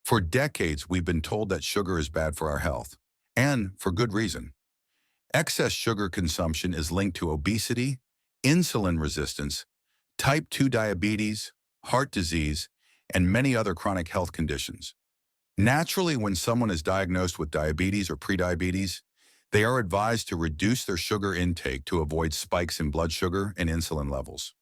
For decades, we've been told that sugar is bad for our health, and for good reason. Excess sugar consumption is linked to obesity, insulin resistance, type 2 diabetes, heart disease, and many other chronic health conditions. Naturally, when someone is diagnosed with diabetes or prediabetes, they are advised to reduce their sugar intake to avoid spikes in blood sugar and insulin levels.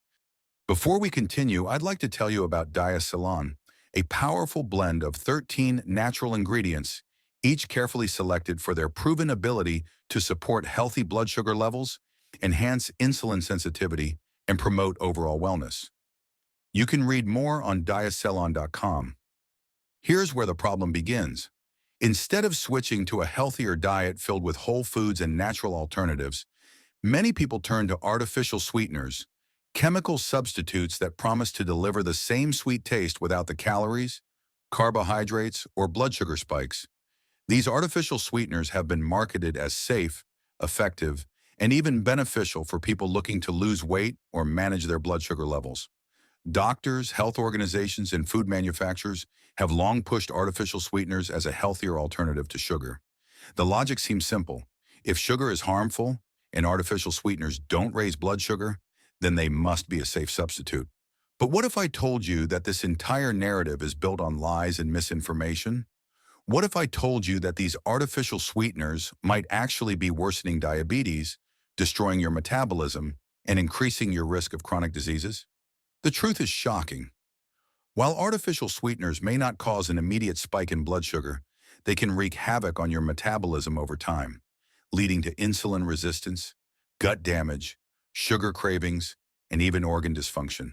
Before we continue, I'd like to tell you about Diacylon, a powerful blend of 13 natural ingredients, each carefully selected for their proven ability to support healthy blood sugar levels, enhance insulin sensitivity, and promote overall wellness. You can read more on diacylon.com. Here's where the problem begins. Instead of switching to a healthier diet filled with whole foods and natural alternatives, many people turn to artificial sweeteners, chemical substitutes that promise to deliver the same sweet taste without the calories, carbohydrates, or blood sugar spikes. These artificial sweeteners have been marketed as safe, effective, and even beneficial for people looking to lose weight or manage their blood sugar levels. Doctors, health organizations, and food manufacturers have long pushed artificial sweeteners as a healthier alternative to sugar. The logic seems simple. If sugar is harmful and artificial sweeteners don't raise blood sugar, then they must be a safe substitute. But what if I told you that this entire narrative is built on lies and misinformation? What if I told you that these artificial sweeteners might actually be worsening diabetes, destroying your metabolism, and increasing your risk of chronic diseases? The truth is shocking. While artificial sweeteners may not cause an immediate spike in blood sugar, they can wreak havoc on your metabolism over time, leading to insulin resistance, gut damage, sugar cravings, and even organ dysfunction.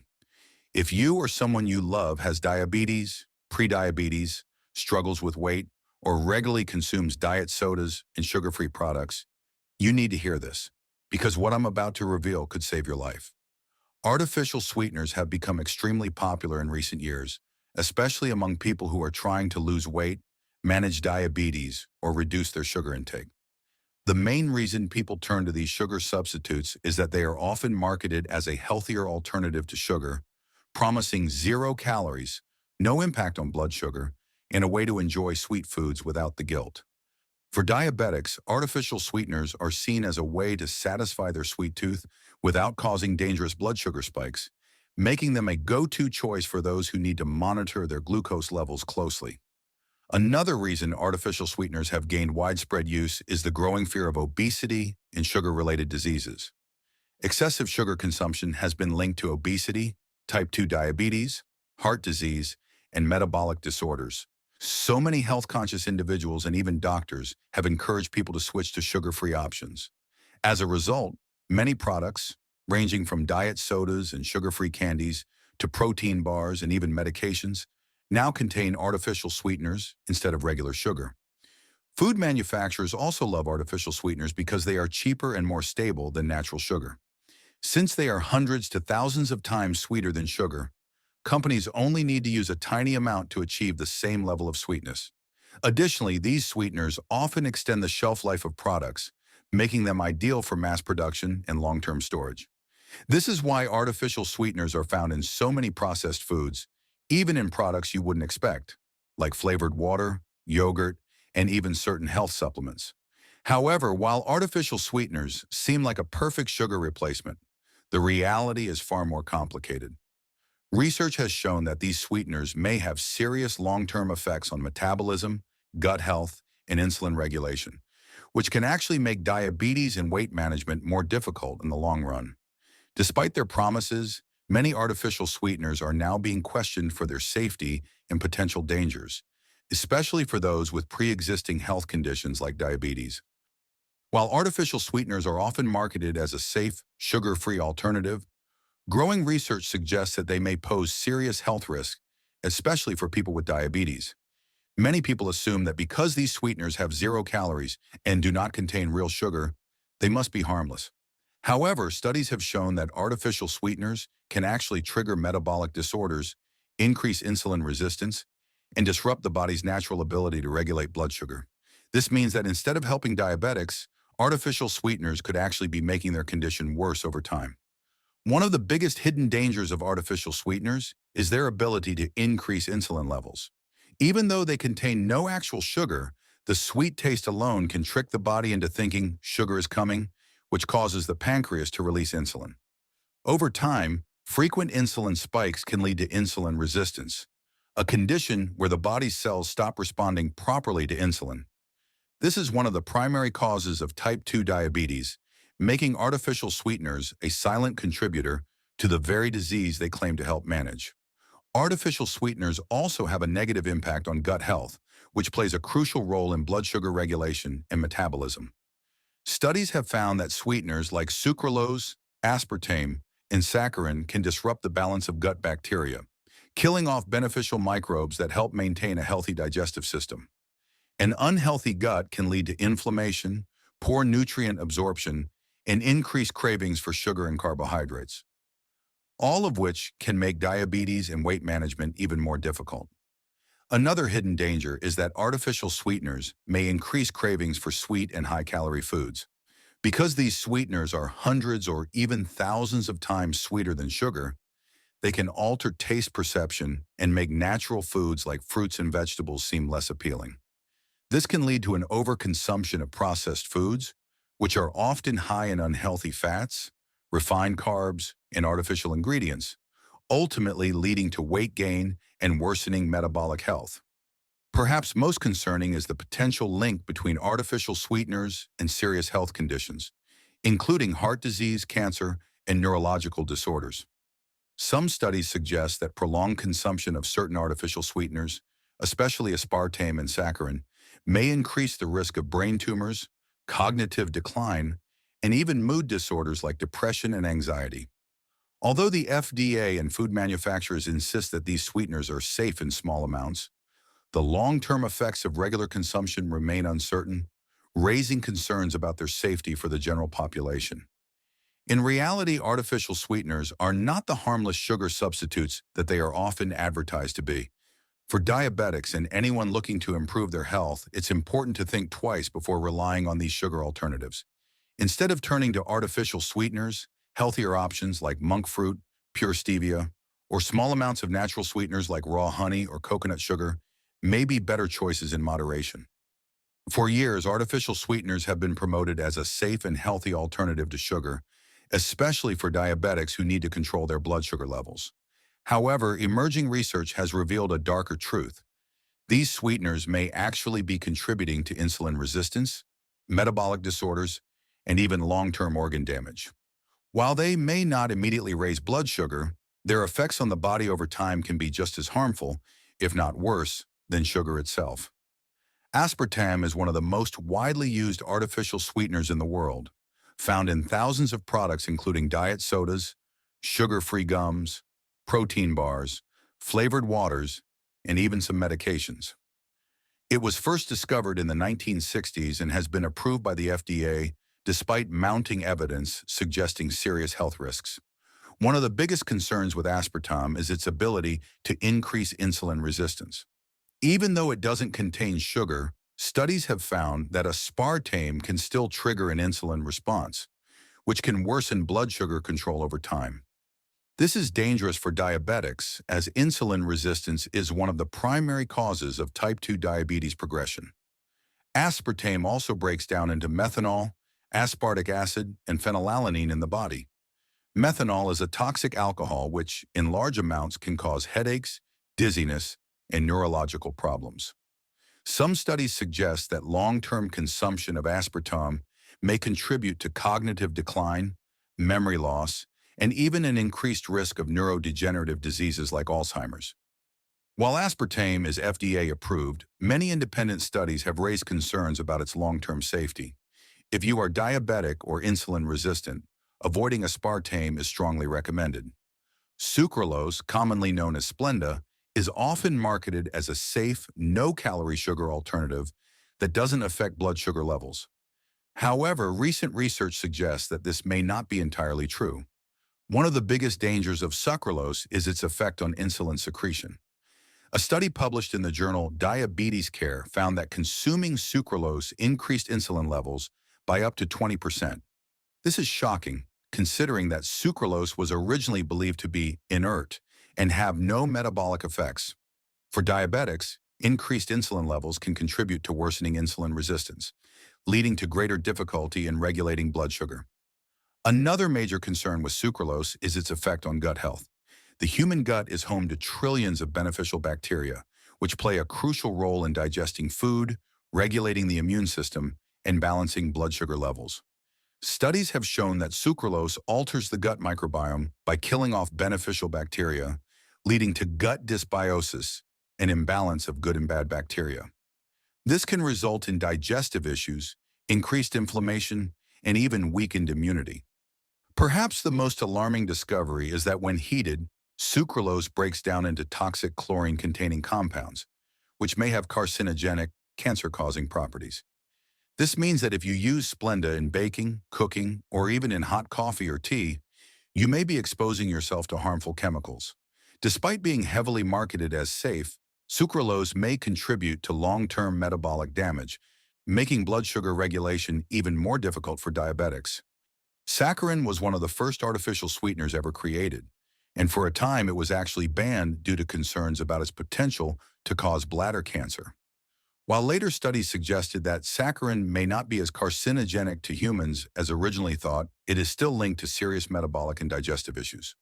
If you or someone you love has diabetes, prediabetes, struggles with weight, or regularly consumes diet sodas and sugar-free products, you need to hear this, because what I'm about to reveal could save your life. Artificial sweeteners have become extremely popular in recent years, especially among people who are trying to lose weight, manage diabetes, or reduce their sugar intake. The main reason people turn to these sugar substitutes is that they are often marketed as a healthier alternative to sugar, promising 0 calories, no impact on blood sugar, and a way to enjoy sweet foods without the guilt. For diabetics, artificial sweeteners are seen as a way to satisfy their sweet tooth without causing dangerous blood sugar spikes, making them a go-to choice for those who need to monitor their glucose levels closely. Another reason artificial sweeteners have gained widespread use is the growing fear of obesity and sugar-related diseases. Excessive sugar consumption has been linked to obesity, type 2 diabetes, heart disease, and metabolic disorders. So many health-conscious individuals and even doctors have encouraged people to switch to sugar-free options. As a result, many products, ranging from diet sodas and sugar-free candies to protein bars and even medications, now contain artificial sweeteners instead of regular sugar. Food manufacturers also love artificial sweeteners because they are cheaper and more stable than natural sugar. Since they are hundreds to thousands of times sweeter than sugar, companies only need to use a tiny amount to achieve the same level of sweetness. Additionally, these sweeteners often extend the shelf life of products, making them ideal for mass production and long-term storage. This is why artificial sweeteners are found in so many processed foods, even in products you wouldn't expect, like flavored water, yogurt, and even certain health supplements. However, while artificial sweeteners seem like a perfect sugar replacement, the reality is far more complicated. Research has shown that these sweeteners may have serious long-term effects on metabolism, gut health, and insulin regulation, which can actually make diabetes and weight management more difficult in the long run. Despite their promises, many artificial sweeteners are now being questioned for their safety and potential dangers, especially for those with pre-existing health conditions like diabetes. While artificial sweeteners are often marketed as a safe, sugar-free alternative, growing research suggests that they may pose serious health risks, especially for people with diabetes. Many people assume that because these sweeteners have 0 calories and do not contain real sugar, they must be harmless. However, studies have shown that artificial sweeteners can actually trigger metabolic disorders, increase insulin resistance, and disrupt the body's natural ability to regulate blood sugar. This means that instead of helping diabetics, artificial sweeteners could actually be making their condition worse over time. One of the biggest hidden dangers of artificial sweeteners is their ability to increase insulin levels. Even though they contain no actual sugar, the sweet taste alone can trick the body into thinking sugar is coming, which causes the pancreas to release insulin. Over time, frequent insulin spikes can lead to insulin resistance, a condition where the body's cells stop responding properly to insulin. This is one of the primary causes of type 2 diabetes, making artificial sweeteners a silent contributor to the very disease they claim to help manage. Artificial sweeteners also have a negative impact on gut health, which plays a crucial role in blood sugar regulation and metabolism. Studies have found that sweeteners like sucralose, aspartame, and saccharin can disrupt the balance of gut bacteria, killing off beneficial microbes that help maintain a healthy digestive system. An unhealthy gut can lead to inflammation, poor nutrient absorption, and increased cravings for sugar and carbohydrates, all of which can make diabetes and weight management even more difficult. Another hidden danger is that artificial sweeteners may increase cravings for sweet and high-calorie foods. Because these sweeteners are hundreds or even thousands of times sweeter than sugar, they can alter taste perception and make natural foods like fruits and vegetables seem less appealing. This can lead to an overconsumption of processed foods, which are often high in unhealthy fats, refined carbs, and artificial ingredients, ultimately leading to weight gain and worsening metabolic health. Perhaps most concerning is the potential link between artificial sweeteners and serious health conditions, including heart disease, cancer, and neurological disorders. Some studies suggest that prolonged consumption of certain artificial sweeteners, especially aspartame and saccharin, may increase the risk of brain tumors, cognitive decline, and even mood disorders like depression and anxiety. Although the FDA and food manufacturers insist that these sweeteners are safe in small amounts, the long-term effects of regular consumption remain uncertain, raising concerns about their safety for the general population. In reality, artificial sweeteners are not the harmless sugar substitutes that they are often advertised to be. For diabetics and anyone looking to improve their health, it's important to think twice before relying on these sugar alternatives. Instead of turning to artificial sweeteners, healthier options like monk fruit, pure stevia, or small amounts of natural sweeteners like raw honey or coconut sugar may be better choices in moderation. For years, artificial sweeteners have been promoted as a safe and healthy alternative to sugar, especially for diabetics who need to control their blood sugar levels. However, emerging research has revealed a darker truth. These sweeteners may actually be contributing to insulin resistance, metabolic disorders, and even long-term organ damage. While they may not immediately raise blood sugar, their effects on the body over time can be just as harmful, if not worse, than sugar itself. Aspartame is one of the most widely used artificial sweeteners in the world, found in thousands of products including diet sodas, sugar-free gums, protein bars, flavored waters, and even some medications. It was first discovered in the 1960s and has been approved by the FDA despite mounting evidence suggesting serious health risks. One of the biggest concerns with aspartame is its ability to increase insulin resistance. Even though it doesn't contain sugar, studies have found that aspartame can still trigger an insulin response, which can worsen blood sugar control over time. This is dangerous for diabetics, as insulin resistance is one of the primary causes of type 2 diabetes progression. Aspartame also breaks down into methanol, aspartic acid, and phenylalanine in the body. Methanol is a toxic alcohol which, in large amounts, can cause headaches, dizziness, and neurological problems. Some studies suggest that long-term consumption of aspartame may contribute to cognitive decline, memory loss, and even an increased risk of neurodegenerative diseases like Alzheimer's. While aspartame is FDA approved, many independent studies have raised concerns about its long-term safety. If you are diabetic or insulin resistant, avoiding aspartame is strongly recommended. Sucralose, commonly known as Splenda, is often marketed as a safe, no-calorie sugar alternative that doesn't affect blood sugar levels. However, recent research suggests that this may not be entirely true. One of the biggest dangers of sucralose is its effect on insulin secretion. A study published in the journal Diabetes Care found that consuming sucralose increased insulin levels by up to 20%. This is shocking, considering that sucralose was originally believed to be inert and have no metabolic effects. For diabetics, increased insulin levels can contribute to worsening insulin resistance, leading to greater difficulty in regulating blood sugar. Another major concern with sucralose is its effect on gut health. The human gut is home to trillions of beneficial bacteria, which play a crucial role in digesting food, regulating the immune system, and balancing blood sugar levels. Studies have shown that sucralose alters the gut microbiome by killing off beneficial bacteria, leading to gut dysbiosis, an imbalance of good and bad bacteria. This can result in digestive issues, increased inflammation, and even weakened immunity. Perhaps the most alarming discovery is that when heated, sucralose breaks down into toxic chlorine-containing compounds, which may have carcinogenic, cancer-causing properties. This means that if you use Splenda in baking, cooking, or even in hot coffee or tea, you may be exposing yourself to harmful chemicals. Despite being heavily marketed as safe, sucralose may contribute to long-term metabolic damage, making blood sugar regulation even more difficult for diabetics. Saccharin was one of the first artificial sweeteners ever created, and for a time it was actually banned due to concerns about its potential to cause bladder cancer. While later studies suggested that saccharin may not be as carcinogenic to humans as originally thought, it is still linked to serious metabolic and digestive issues.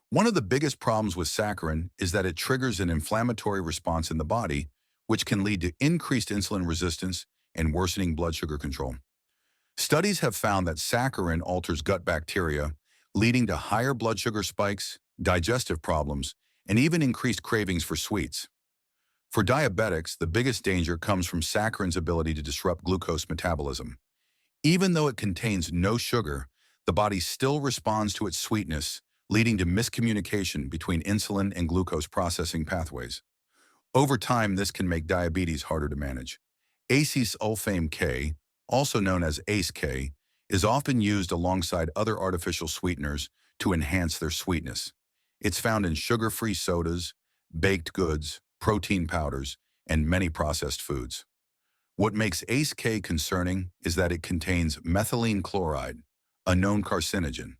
One of the biggest problems with saccharin is that it triggers an inflammatory response in the body, which can lead to increased insulin resistance and worsening blood sugar control. Studies have found that saccharin alters gut bacteria, leading to higher blood sugar spikes, digestive problems, and even increased cravings for sweets. For diabetics, the biggest danger comes from saccharin's ability to disrupt glucose metabolism. Even though it contains no sugar, the body still responds to its sweetness, leading to miscommunication between insulin and glucose processing pathways. Over time, this can make diabetes harder to manage. Acesulfame K, also known as ACE-K, is often used alongside other artificial sweeteners to enhance their sweetness. It's found in sugar-free sodas, baked goods, protein powders, and many processed foods. What makes ACE-K concerning is that it contains methylene chloride, a known carcinogen.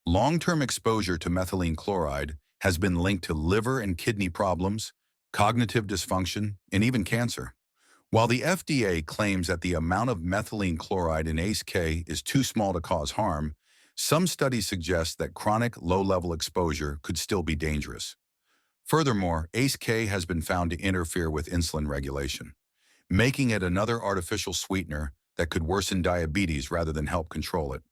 Long-term exposure to methylene chloride has been linked to liver and kidney problems, cognitive dysfunction, and even cancer. While the FDA claims that the amount of methylene chloride in ACE-K is too small to cause harm, some studies suggest that chronic low-level exposure could still be dangerous. Furthermore, ACE-K has been found to interfere with insulin regulation, making it another artificial sweetener that could worsen diabetes rather than help control it.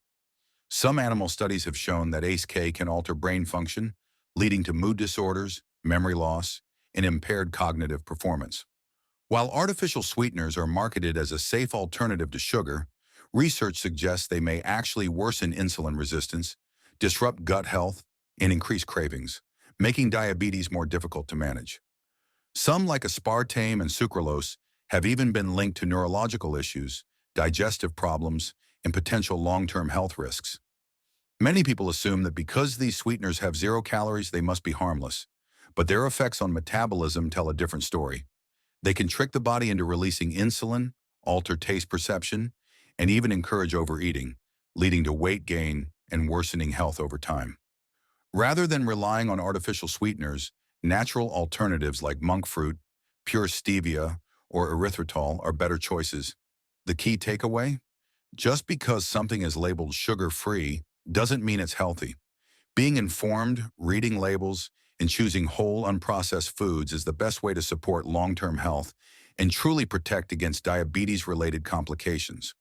Some animal studies have shown that ACE-K can alter brain function, leading to mood disorders, memory loss, and impaired cognitive performance. While artificial sweeteners are marketed as a safe alternative to sugar, research suggests they may actually worsen insulin resistance, disrupt gut health, and increase cravings, making diabetes more difficult to manage. Some, like aspartame and sucralose, have even been linked to neurological issues, digestive problems, and potential long-term health risks. Many people assume that because these sweeteners have 0 calories, they must be harmless, but their effects on metabolism tell a different story. They can trick the body into releasing insulin, alter taste perception, and even encourage overeating, leading to weight gain and worsening health over time. Rather than relying on artificial sweeteners, natural alternatives like monk fruit, pure stevia, or erythritol are better choices. The key takeaway? Just because something is labeled sugar-free doesn't mean it's healthy. Being informed, reading labels, and choosing whole, unprocessed foods is the best way to support long-term health and truly protect against diabetes-related complications.